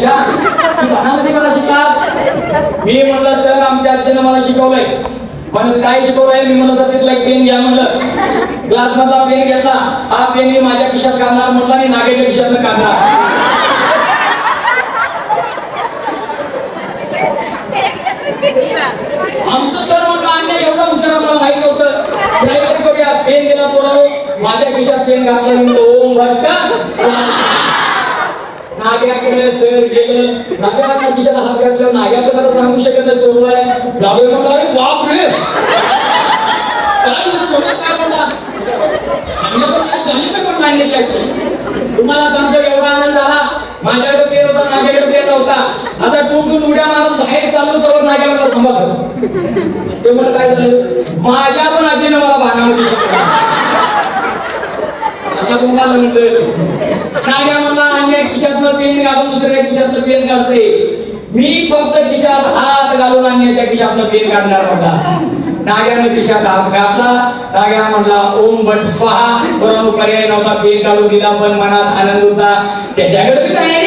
मनामध्ये मला शिकलास. मी म्हणलं सर आमच्या आजीनं मला शिकवलंय. म्हणून काय शिकवलंय? मी म्हणलं सर तिथला एक पेन घ्या म्हणलं. क्लास मधला पेन घेतला. हा पेन मी माझ्या खिशात काढणार म्हणलं आणि नागेच्या खिशातनं काढणार. आमचं सर म्हणलं अन्याय एवढा हुशार मला माहित नव्हतं. करूया पेन दिला पोरांनो. माझ्या खिशात पेन घातला म्हणलं ओम भट्ट नाग्याकडे सर गेलं. नाग्याला खिशाला हात घातला. नाग्याकडे मला सांगू शकत नाही चोरलाय. नागे म्हणला अरे बाप रे काय चमत्कार म्हणला. तुम्हाला सांगतो एवढा आनंद झाला. माझ्याकडे पेन होता नाग्याकडे पेन नव्हता. असा टूटून उड्या मारून बाहेर चालू तर नाग्या मला थांबा सर. ते म्हणलं काय झालं? माझ्या पण आजीनं मला भानामध्ये शिकवलं. आता तुम्हाला म्हणलं नाग्या म्हणला अन्य खिशातनं पेन घालून दुसऱ्या खिशातनं पेन काढते. मी फक्त खिशात हात घालून अन्याच्या खिशातनं पेन काढणार होता. नाग्यानं खिशात हात घातला. नाग्या म्हणला ओम भट स्वाहा. बरोबर पर्याय नव्हता. पेन काढून दिला पण मनात आनंद होता. त्याच्याकडे काय